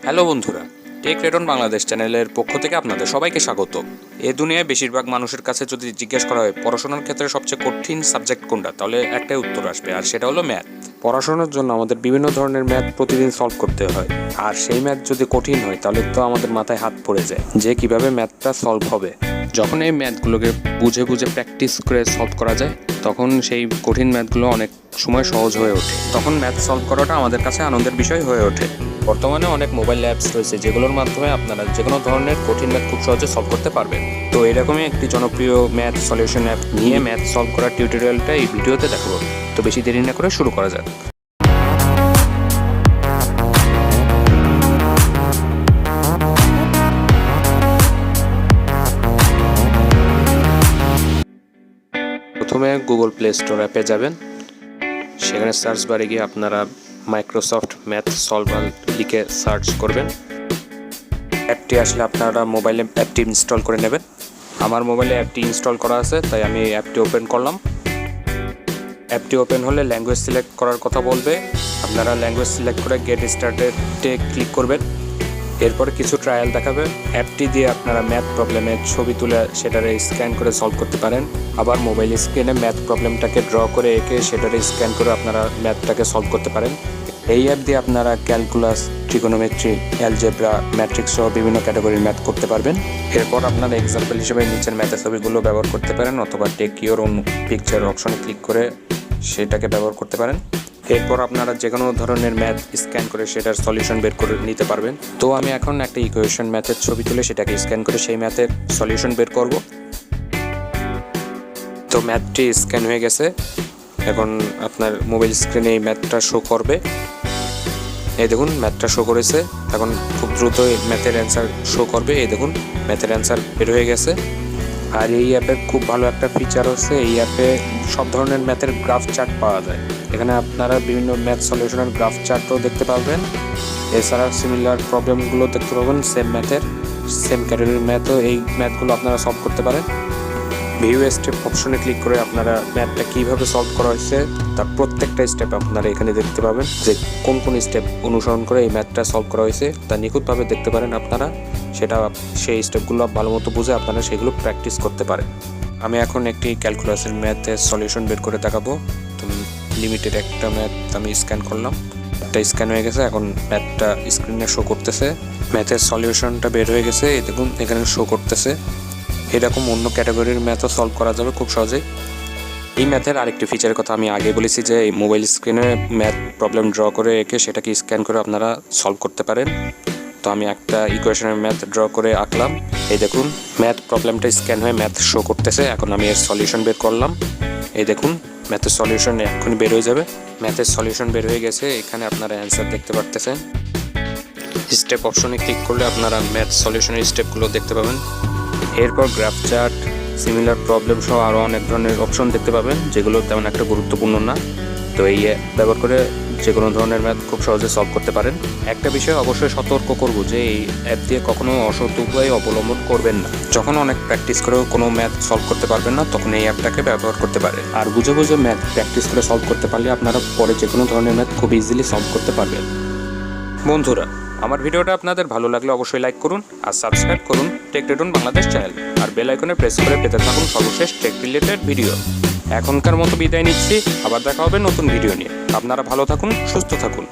Hello বন্ধুরা, take radon Bangladesh চ্যানেলের পক্ষ থেকে আপনাদের সবাইকে স্বাগত। এই দুনিয়ায় বেশিরভাগ মানুষের কাছে যদি জিজ্ঞেস করা হয় পড়াশোনার ক্ষেত্রে সবচেয়ে কঠিন সাবজেক্ট কোনটা, তাহলে একটাই উত্তর আসবে, আর সেটা হলো ম্যাথ। পড়াশোনার জন্য আমাদের বিভিন্ন ধরনের ম্যাথ প্রতিদিন সলভ করতে হয়, আর সেই ম্যাথ যদি কঠিন হয় তাহলে তো আমাদের মাথায় হাত পড়ে যায় যে কিভাবে ম্যাথটা সলভ হবে। যখন এই ম্যাথগুলোকে বুঝে বুঝে প্র্যাকটিস করে সলভ করা যায়, তখন সেই কঠিন ম্যাথগুলো অনেক সময় সহজ হয়ে ওঠে। তখন ম্যাথ সলভ করাটা আমাদের কাছে আনন্দের বিষয় হয়ে ওঠে। বর্তমানে অনেক মোবাইল অ্যাপস রয়েছে যেগুলোর মাধ্যমে আপনারা যে কোনো ধরনের কঠিন ম্যাথ খুব সহজে সলভ করতে পারবেন। তো এরকমই একটি জনপ্রিয় ম্যাথ সলিউশন অ্যাপ নিয়ে ম্যাথ সলভ করার টিউটোরিয়ালটা এই ভিডিওতে দেখাবো। তো বেশি দেরি না করে শুরু করা যাক। প্রথমে গুগল প্লে স্টোর অ্যাপে যাবেন, সেখানে সার্চ বারে গিয়ে আপনারা মাইক্রোসফট ম্যাথ সলভার লিখে সার্চ করবেন। অ্যাপটি আসলে আপনারা মোবাইলে অ্যাপটি ইনস্টল করে নেবেন। আমার মোবাইলে অ্যাপটি ইনস্টল করা আছে, তাই আমি এই অ্যাপটি ওপেন করলাম। অ্যাপটি ওপেন হলে ল্যাঙ্গুয়েজ সিলেক্ট করার কথা বলবে, আপনারা ল্যাঙ্গুয়েজ সিলেক্ট করে গেট স্টার্টেডে ক্লিক করবেন। এরপরে কিছু ট্রায়াল দেখাবে। অ্যাপটি দিয়ে আপনারা ম্যাথ প্রবলেমের ছবি তুলে সেটারে স্ক্যান করে সলভ করতে পারেন। আবার মোবাইল স্ক্রিনে ম্যাথ প্রবলেমটাকে ড্র করে এঁকে সেটারে স্ক্যান করে আপনারা ম্যাথটাকে সলভ করতে পারেন। এই অ্যাপ দিয়ে আপনারা ক্যালকুলাস, ট্রিগোনোমেট্রি, অ্যালজেব্রা, ম্যাট্রিক্স সহ বিভিন্ন ক্যাটাগরির ম্যাথ করতে পারবেন। এরপর আপনারা এক্সাম্পল হিসেবে নিচের ম্যাথের ছবিগুলো ব্যবহার করতে পারেন, অথবা টেক ইওর ওন পিকচার অপশনে ক্লিক করে সেটাকে ব্যবহার করতে পারেন। এরপর আপনারা যে কোনো ধরনের ম্যাথ স্ক্যান করে সেটার সলিউশন বের করে নিতে পারবেন। তো আমি এখন একটা ইকুয়েশন ম্যাথের ছবি তুলে সেটাকে স্ক্যান করে সেই ম্যাথের সলিউশন বের করব। তো ম্যাথটি স্ক্যান হয়ে গেছে, এখন আপনার মোবাইল স্ক্রিনে এই ম্যাথটা শো করবে। এই দেখুন ম্যাথটা শো করেছে, এখন খুব দ্রুত ম্যাথের অ্যান্সার শো করবে। এই দেখুন ম্যাথের অ্যান্সার বের হয়ে গেছে। আর এই অ্যাপের খুব ভালো একটা ফিচার হচ্ছে, এই অ্যাপে সব ধরনের ম্যাথের গ্রাফ চার্ট পাওয়া যায়। এখানে আপনারা বিভিন্ন ম্যাথ সলিউশনের গ্রাফ চার্টও দেখতে পাবেন। এছাড়া সিমিলার প্রবলেমগুলো দেখতে পাবেন, সেম ম্যাথের সেম ক্যাটাগরির ম্যাথও এই ম্যাথগুলো আপনারা সলভ করতে পারেন। ভিউ স্টেপ অপশনে ক্লিক করে আপনারা ম্যাথটা কীভাবে সলভ করা হয়েছে তার প্রত্যেকটা স্টেপ আপনারা এখানে দেখতে পাবেন, যে কোন কোন স্টেপ অনুসরণ করে এই ম্যাথটা সলভ করা হয়েছে তা নিখুঁতভাবে দেখতে পারেন আপনারা। সেটা সেই স্টেপগুলো ভালো মতো বুঝে আপনারা সেগুলো প্র্যাকটিস করতে পারেন। আমি এখন একটি ক্যালকুলাসের ম্যাথের সলিউশন বের করে দেখাবো। তো লিমিটেড একটা ম্যাথ আমি স্ক্যান করলাম, একটা স্ক্যান হয়ে গেছে। এখন ম্যাথটা স্ক্রিনে শো করতেছে, ম্যাথের সলিউশনটা বের হয়ে গেছে। এই দেখুন এখানে শো করতেছে। এরকম অন্য ক্যাটাগরির ম্যাথও সলভ করা যাবে খুব সহজেই। এই ম্যাথের আরেকটি ফিচারের কথা আমি আগে বলেছি, যে এই মোবাইল স্ক্রিনে ম্যাথ প্রবলেম ড্র করে এঁকে সেটাকে স্ক্যান করে আপনারা সলভ করতে পারেন। তো আমি একটা ইকুয়েশনের ম্যাথ ড্র করে আঁকলাম। এই দেখুন ম্যাথ প্রবলেমটা স্ক্যান হয়ে ম্যাথ শো করতেছে। এখন আমি এর সলিউশন বের করলাম। এই দেখুন ম্যাথের সলিউশন এখনই বের হয়ে যাবে। ম্যাথের সলিউশন বের হয়ে গেছে, এখানে আপনারা অ্যান্সার দেখতে পারতেছেন। স্টেপ অপশনে ক্লিক করলে আপনারা ম্যাথ সলিউশনের স্টেপগুলো দেখতে পাবেন। এরপর গ্রাফ চার্ট, সিমিলার প্রবলেম সহ আরও অনেক ধরনের অপশন দেখতে পাবেন, যেগুলো তেমন একটা গুরুত্বপূর্ণ না। তো এই ব্যবহার করে যে কোনো ধরনের ম্যাথ খুব সহজে সলভ করতে পারেন। একটা বিষয় অবশ্যই সতর্ক করব, যে এই অ্যাপ দিয়ে কখনো অসৎ উপায় অবলম্বন করবেন না। যখন অনেক প্র্যাকটিস করেও কোনো ম্যাথ সলভ করতে পারবেন না, তখন এই অ্যাপটাকে ব্যবহার করতে পারেন। আর বুঝে বুঝে ম্যাথ প্র্যাকটিস করে সলভ করতে পারলে আপনারা পরে যে কোনো ধরনের ম্যাথ খুব ইজিলি সলভ করতে পারবেন। বন্ধুরা, আমার ভিডিওটা আপনাদের ভালো লাগলে অবশ্যই লাইক করুন আর সাবস্ক্রাইব করুন টেক রেডন বাংলাদেশ চ্যানেল, আর বেল আইকনে প্রেস করে পেতে থাকুন সর্বশেষ টেক রিলেটেড ভিডিও। এখনকার মতো বিদায় নিচ্ছি, আবার দেখা হবে নতুন ভিডিও নিয়ে। আপনারা ভালো থাকুন, সুস্থ থাকুন।